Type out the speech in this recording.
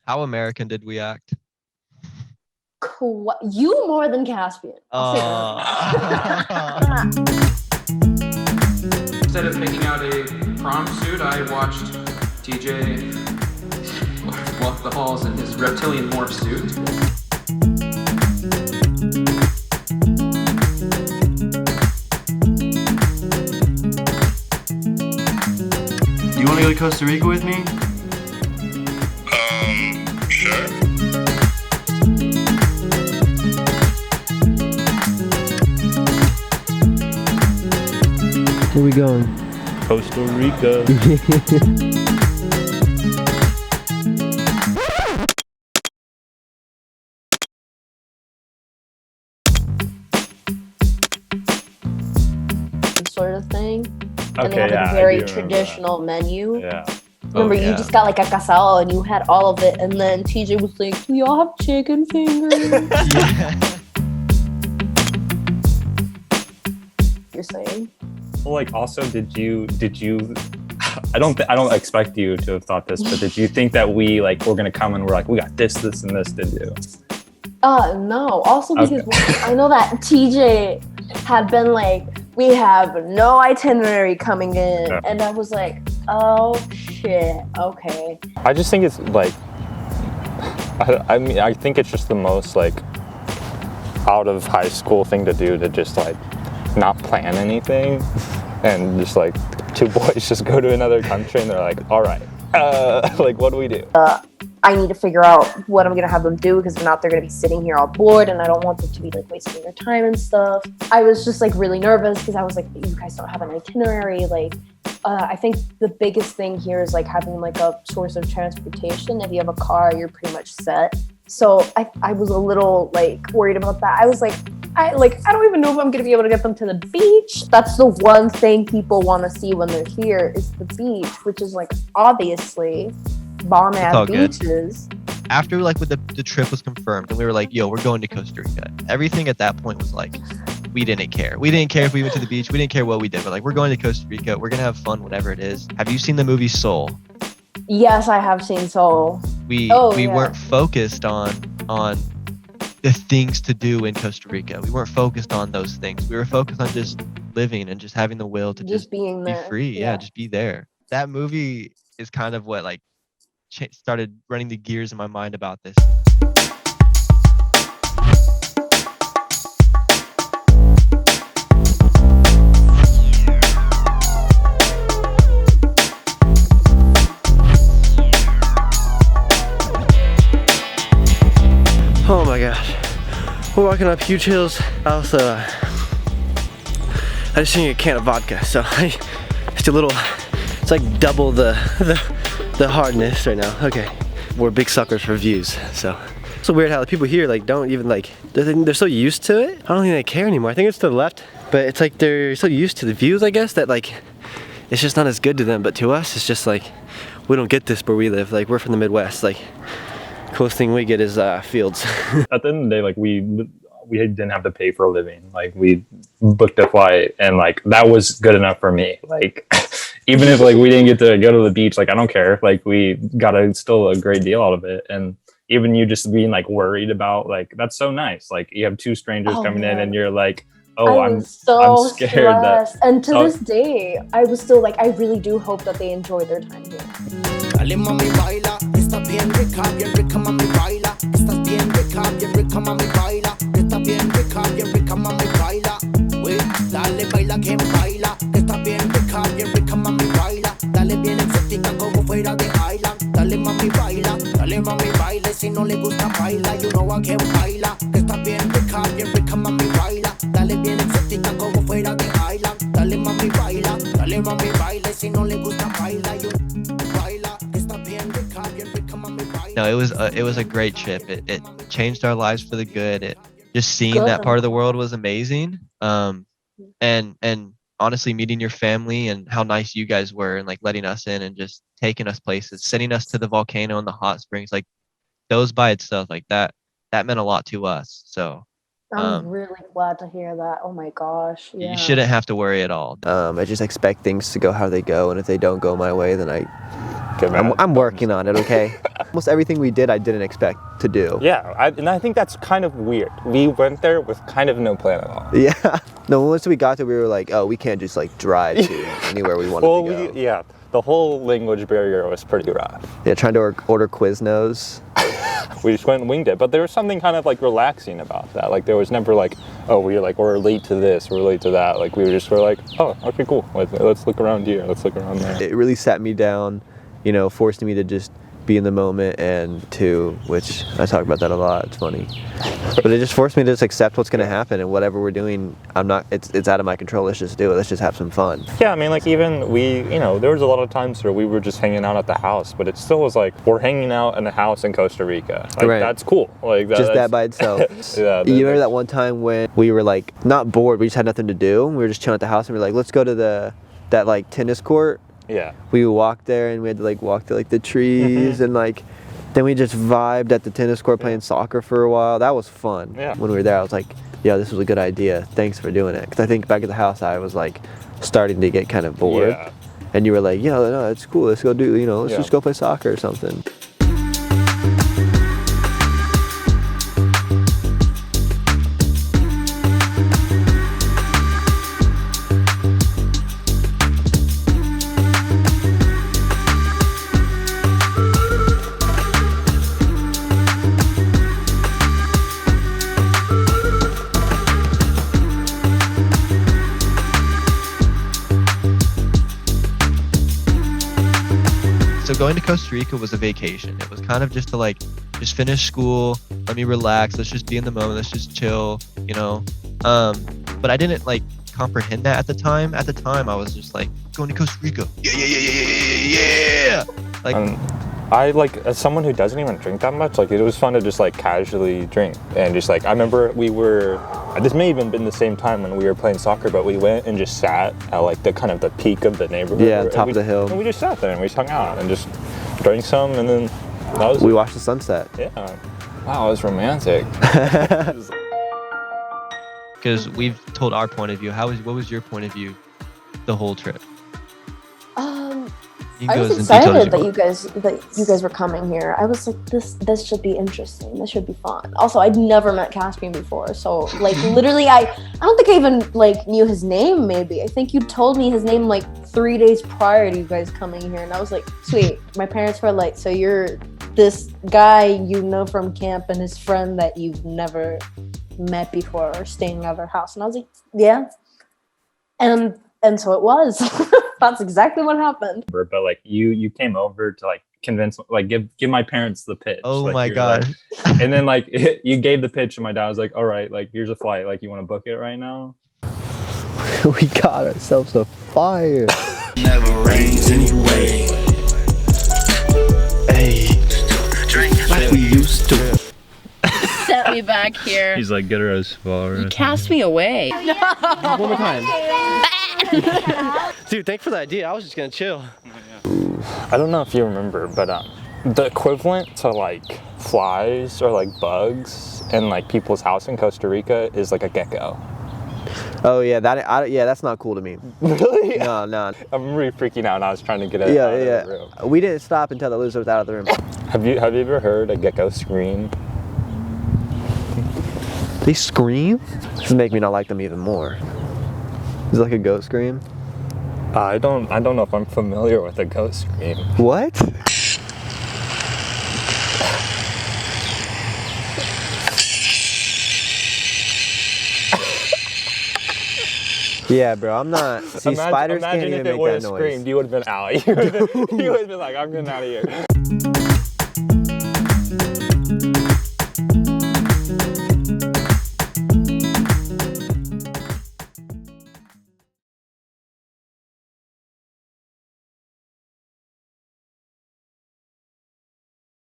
How American did we act? You more than Caspian. I'll say that. Instead of picking out a prom suit, I watched TJ walk the halls in his reptilian morph suit. You want to go to Costa Rica with me? Sure. Where we going? Costa Rica. Sort of thing. And Okay, they have yeah, a I very do remember traditional menu. Yeah. Remember, you yeah. just got like a casao and you had all of it, and then TJ was like, "Do y'all have chicken fingers?" Yeah. You're saying? Well, like, also, did you? I don't expect you to have thought this, but did you think that we were gonna come and we're like, we got this, and this to do? No. Also because Okay. I know that TJ had been like, we have no itinerary coming in, Yeah. and I was like, oh shit, okay. I just think it's like, I mean, I think it's just the most like out of high school thing to do, to just like not plan anything and just like two boys just go to another country and they're like, all right, like what do we do? I need to figure out what I'm gonna have them do, because if not, they're gonna be sitting here all bored, and I don't want them to be like wasting their time and stuff. I was just like really nervous because I was like, you guys don't have an itinerary. Like, I think the biggest thing here is like having like a source of transportation. If you have a car, you're pretty much set. So I was a little like worried about that. I was like, I don't even know if I'm gonna be able to get them to the beach. That's the one thing people want to see when they're here is the beach, which is like obviously bomb ass beaches. After like when the trip was confirmed and we were like, yo, we're going to Costa Rica, everything at that point was like, we didn't care. We didn't care if we went to the beach. We didn't care what we did. But like, we're going to Costa Rica. We're gonna have fun, whatever it is. Have you seen the movie Soul? Yes, I have seen Soul. We weren't focused on the things to do in Costa Rica. We weren't focused on those things. We were focused on just living and just having the will to just being be there. free. Yeah, just be there. That movie is kind of what like started running the gears in my mind about this. Oh my gosh. We're walking up huge hills. I just drank a can of vodka, so it's a little, it's like double the hardness right now. Okay, we're big suckers for views, so it's so weird how the people here like don't even like, they're so used to it. I don't think they care anymore. I think it's to the left, but it's like they're so used to the views, I guess, that like it's just not as good to them. But to us, it's just like we don't get this where we live. Like, we're from the Midwest. Like, closest thing we get is fields. At the end of the day, like we didn't have to pay for a living. Like, we booked a flight and like that was good enough for me. Like, even if like we didn't get to go to the beach, like I don't care. Like, we got still a great deal out of it. And even you just being like worried about, like, that's so nice. Like, you have two strangers coming in and you're like, oh, I'm scared stressed. And to this day, I was still like, I really do hope that they enjoy their time here. Dale mami baila, estás bien rica mami baila, estás bien rica mami baila, estás bien rica mami baila, wey, dale baila quien baila, estás bien rica mami baila, dale bien exótica como fuera de Island, dale mami baila, si no le gusta baila, you know a quien baila, estás bien rica mami baila, dale bien exótica como fuera de Island, dale mami baila, si no le gusta baila, you baila. No, it was a great trip. It changed our lives for the good. It just seeing that part of the world was amazing. And honestly, meeting your family and how nice you guys were, and like letting us in and just taking us places, sending us to the volcano and the hot springs, like those by itself, like that meant a lot to us. So I'm really glad to hear that. Oh my gosh. Yeah. You shouldn't have to worry at all. I just expect things to go how they go, and if they don't go my way, then I'm working on it, okay? Almost everything we did, I didn't expect to do. Yeah, and I think that's kind of weird. We went there with kind of no plan at all. Yeah. No, once we got there, we were like, oh, we can't just like drive to anywhere we wanted to go. Yeah, the whole language barrier was pretty rough. Yeah, trying to order Quiznos. We just went and winged it, but there was something kind of like relaxing about that. Like there was never like, oh, we're late to this, we're late to that. Like we were like, oh, okay, cool. Let's look around here, let's look around there. It really sat me down, you know, forced me to just be in the moment, and which I talk about that a lot, it's funny. But it just forced me to just accept what's gonna happen, and whatever we're doing, it's out of my control, let's just do it, let's just have some fun. Yeah, I mean, like even there was a lot of times where we were just hanging out at the house, but it still was like, we're hanging out in a house in Costa Rica. Like right. That's cool. Like that by itself. Yeah, you remember that one time when we were like, not bored, we just had nothing to do, we were just chilling at the house, and we were like, let's go to that like tennis court. Yeah. We walked there, and we had to like walk to like the trees, and like then we just vibed at the tennis court playing soccer for a while. That was fun. Yeah. When we were there, I was like, yeah, this was a good idea. Thanks for doing it. Because I think back at the house, I was like starting to get kind of bored. Yeah. And you were like, yeah, no, it's cool. Let's go let's just go play soccer or something. So going to Costa Rica was a vacation. It was kind of just to like, just finish school, let me relax, let's just be in the moment, let's just chill, you know. But I didn't like comprehend that at the time. At the time, I was just like, going to Costa Rica, yeah. Like, I like, as someone who doesn't even drink that much, like it was fun to just like casually drink. And just like, I remember this may even been the same time when we were playing soccer, but we went and just sat at like the kind of the peak of the neighborhood. Yeah, top of the hill. And we just sat there and we just hung out and just drank some, and then we watched the sunset. Yeah. Wow, it was romantic. because we've told our point of view. What was your point of view the whole trip? I was excited that you guys were coming here. I was like, this should be interesting. This should be fun. Also, I'd never met Caspian before, so like literally, I don't think I even like knew his name. Maybe I think you told me his name like 3 days prior to you guys coming here, and I was like, sweet. My parents were like, so you're this guy you know from camp and his friend that you've never met before or staying at their house, and I was like, yeah, and so it was. That's exactly what happened. But like you came over to like convince, like give my parents the pitch. Oh like, my god! Like, and then like you gave the pitch, and my dad was like, "All right, like here's a flight. Like you want to book it right now?" We got ourselves a fire. Never rains anyway. Hey, like we used to. Set me back here. He's like, get her as far. You cast me away. One more time. Dude, thanks for the idea. I was just gonna chill. I don't know if you remember, but the equivalent to like flies or like bugs in like people's house in Costa Rica is like a gecko. Oh yeah, that's not cool to me. Really? No. I'm really freaking out, and I was trying to get it out of the room. We didn't stop until the loser was out of the room. Have you ever heard a gecko scream? They scream? This would make me not like them even more. Is it like a goat scream? I don't know if I'm familiar with a goat scream. What? Yeah, bro, I'm not. See, spiders can't even make that noise. Imagine if it would have screamed, you would have been out. You would have been like, I'm getting out of here.